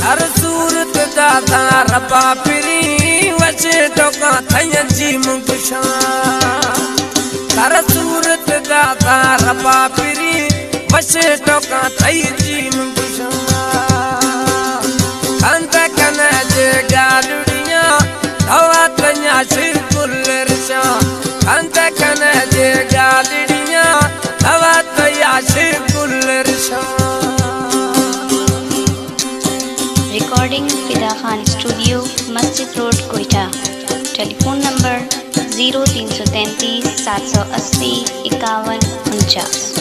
हर सूरत दादा रबा पिरी वचे टोका थैया जी मुगशा हर सूरत दादा रबा पिरी वचे टोका थैया जी मुगशा कंत कने जे गालुड़िया हवा तन्या सिर कुलरशा कंत कने जे गालुड़िया हवा तन्या सिर कुलरशा। Recording Fida Khan Studio, Masjid Road, Quetta. Telephone number 0333 780 5149.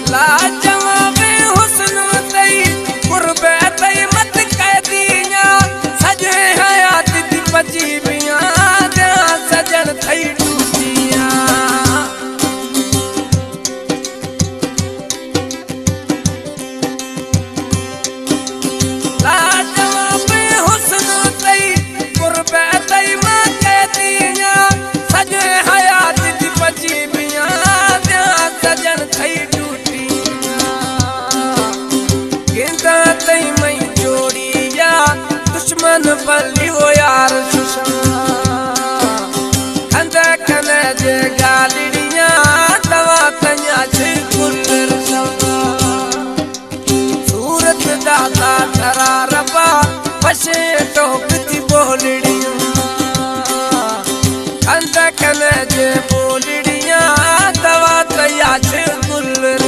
लाजवाबे हुस्न तई कुर्बे तई मत कैदिया सजे हयात दी पजीबिया दे सजन थई टूटिया लाजवाबे हुस्न तई कुर्बे तई मत कैदिया सजे हयात दी पजीबिया दे सजन थई तई मई जोड़िया दुश्मन बल्ली वो यार सुषमा कंद कने जे गालिड़िया दवा तन्या से कुलर सवा सूरत दाता धरा रबा पशे टोकती बोलड़िया कंद कने जे बोलड़िया दवा तन्या से कुलर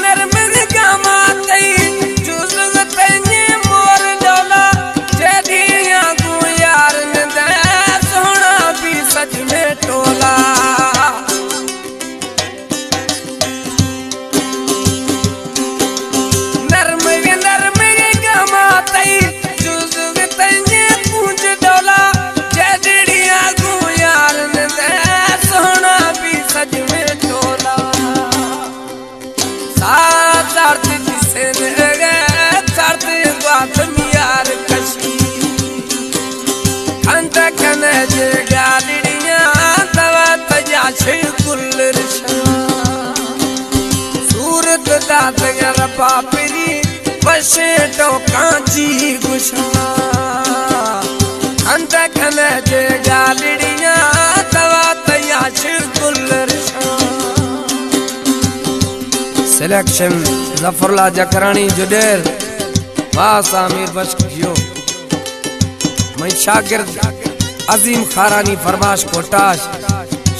नरम गामा तई जुज़ तई मोर डोला जेदिया गु यार ने दे सोना भी सज में टोला नरम गामा तई जुज़ तई पूंज डोला जेदिया गु यार ने दे सोना भी सज में टोला साथ जिसे साथ बात मियार कशी कंत कने जे गालिड़िया दवा तजा से कुलरशा सूरत दात रबा पिरी वशे टोका जी गुशा कंत कने जे गालिड़िया दवा तजा से कुलरशा। सिलेक्शन जफरला जकरानी जुडेर वास आमिर बश्क कियो मैं शागिर्द अजीम खारानी फरमाश कोटाश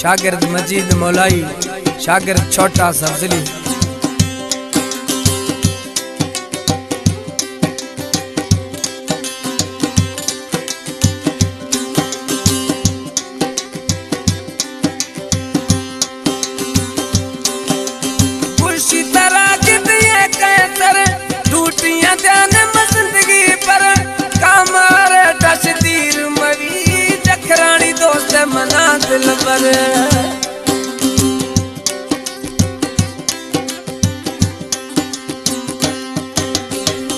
शागिर्द मजीद मौलाई शागिर्द छोटा सब्जली टूटियां ध्यान जिंदगी पर कामारे तस्दीर मरी जखरानी दोस्त मना दिल पर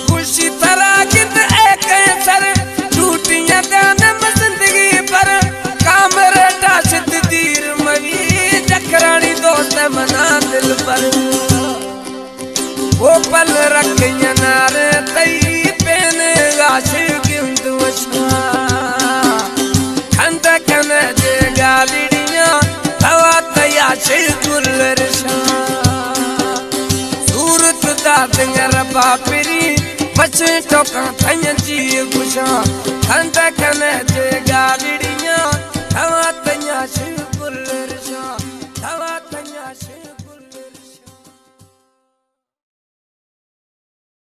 खुशी तरह कित एक सर टूटियां ध्यान जिंदगी पर कामारे तस्दीर मरी जखरानी दोस्त मना दिल पर वो पल रखिया नारे तई पेने आशिक दुश्मन कंद कने जे गालिड़िया हवा तया से गुलरशा सूरत दात रबा पिरी बचे टोका थैया जी गुशा खंत खने जे गाड़ियां हवा तैया शिव बुलरशा हवा तैया शिव